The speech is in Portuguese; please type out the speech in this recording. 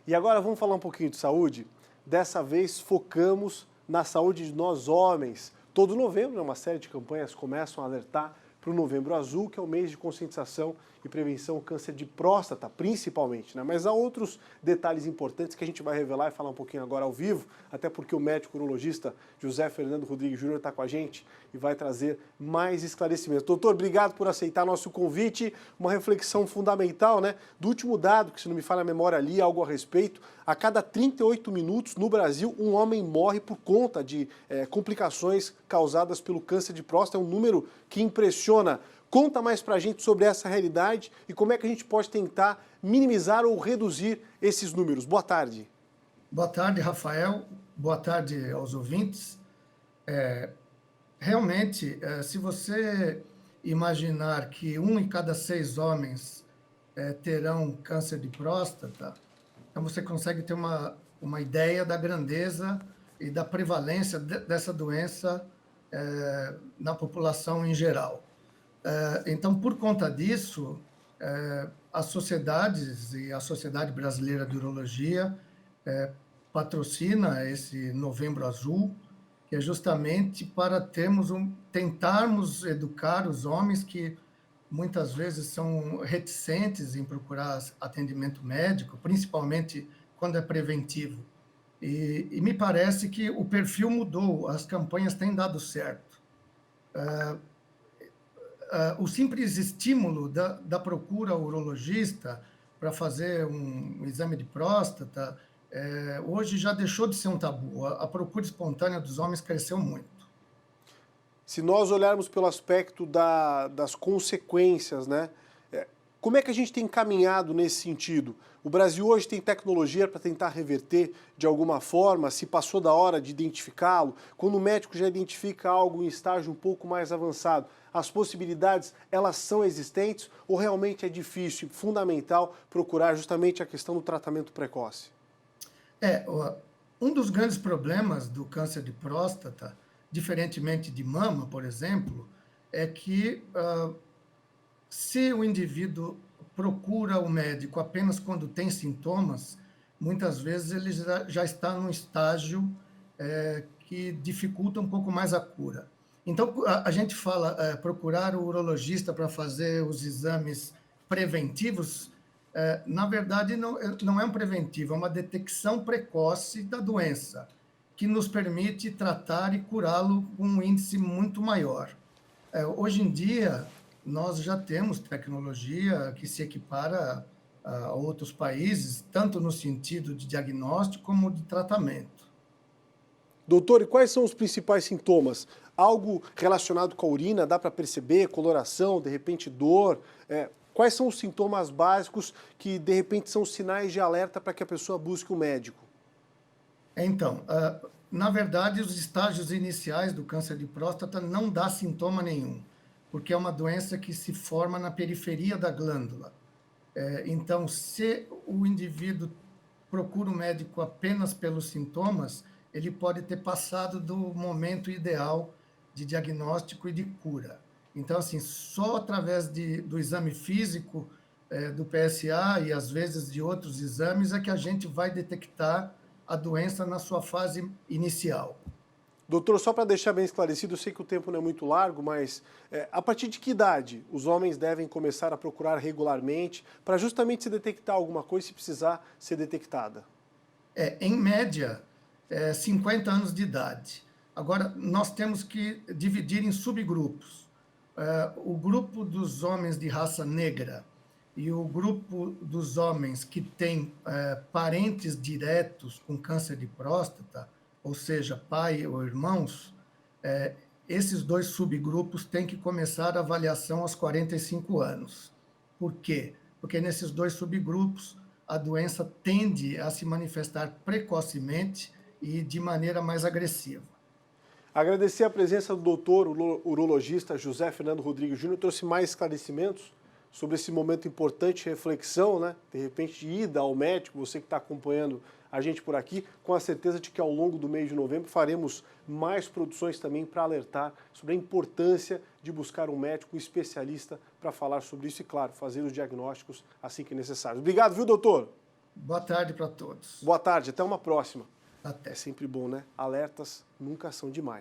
E agora vamos falar um pouquinho de saúde? Dessa vez focamos na saúde de nós homens. Todo novembro, uma série de campanhas começam a alertar para o Novembro Azul, que é o mês de conscientização e prevenção ao câncer de próstata, principalmente, né? Mas há outros detalhes importantes que a gente vai revelar e falar um pouquinho agora ao vivo, até porque o médico urologista José Fernando Rodrigues Júnior está com a gente e vai trazer mais esclarecimentos. Doutor, obrigado por aceitar nosso convite. Uma reflexão fundamental, né? Do último dado, que se não me falha a memória ali, algo a respeito, a cada 38 minutos no Brasil, um homem morre por conta de complicações causadas pelo câncer de próstata. É um número que impressiona. Conta mais pra gente sobre essa realidade e como é que a gente pode tentar minimizar ou reduzir esses números. Boa tarde. Boa tarde, Rafael. Boa tarde aos ouvintes. Realmente, se você imaginar que 1 em cada 6 homens terão câncer de próstata, então você consegue ter uma ideia da grandeza e da prevalência dessa doença na população em geral. Então, por conta disso, as sociedades e a Sociedade Brasileira de Urologia patrocina esse Novembro Azul, que é justamente para tentarmos educar os homens que muitas vezes são reticentes em procurar atendimento médico, principalmente quando é preventivo. E me parece que o perfil mudou, as campanhas têm dado certo. O simples estímulo da procura ao urologista para fazer um exame de próstata, hoje já deixou de ser um tabu. A procura espontânea dos homens cresceu muito. Se nós olharmos pelo aspecto das consequências, né? Como é que a gente tem caminhado nesse sentido? O Brasil hoje tem tecnologia para tentar reverter de alguma forma, se passou da hora de identificá-lo, quando o médico já identifica algo em estágio um pouco mais avançado, as possibilidades, elas são existentes ou realmente é difícil, fundamental, procurar justamente a questão do tratamento precoce? Um dos grandes problemas do câncer de próstata, diferentemente de mama, por exemplo, é que se o indivíduo procura o médico apenas quando tem sintomas, muitas vezes ele já está num estágio que dificulta um pouco mais a cura. Então, a gente fala procurar o urologista para fazer os exames preventivos, na verdade não é um preventivo, é uma detecção precoce da doença, que nos permite tratar e curá-lo com um índice muito maior. Hoje em dia, nós já temos tecnologia que se equipara a outros países, tanto no sentido de diagnóstico como de tratamento. Doutor, e quais são os principais sintomas? Algo relacionado com a urina, dá para perceber? Coloração, de repente dor? Quais são os sintomas básicos que, de repente, são sinais de alerta para que a pessoa busque um médico? Então, na verdade, os estágios iniciais do câncer de próstata não dá sintoma nenhum, porque é uma doença que se forma na periferia da glândula. Então, se o indivíduo procura o médico apenas pelos sintomas, ele pode ter passado do momento ideal de diagnóstico e de cura. Então, assim, só através do exame físico, do PSA e às vezes de outros exames, é que a gente vai detectar a doença na sua fase inicial. Doutor, só para deixar bem esclarecido, eu sei que o tempo não é muito largo, mas a partir de que idade os homens devem começar a procurar regularmente para justamente se detectar alguma coisa se precisar ser detectada? Em média, 50 anos de idade. Agora, nós temos que dividir em subgrupos. O grupo dos homens de raça negra e o grupo dos homens que têm parentes diretos com câncer de próstata, ou seja, pai ou irmãos, esses dois subgrupos têm que começar a avaliação aos 45 anos. Por quê? Porque nesses dois subgrupos a doença tende a se manifestar precocemente e de maneira mais agressiva. Agradecer a presença do doutor urologista José Fernando Rodrigues Júnior, trouxe mais esclarecimentos sobre esse momento importante de reflexão, né? De repente, de ida ao médico, você que está acompanhando a gente por aqui, com a certeza de que ao longo do mês de novembro faremos mais produções também para alertar sobre a importância de buscar um médico especialista para falar sobre isso e, claro, fazer os diagnósticos assim que necessário. Obrigado, viu, doutor? Boa tarde para todos. Boa tarde, até uma próxima. Até. É sempre bom, né? Alertas nunca são demais.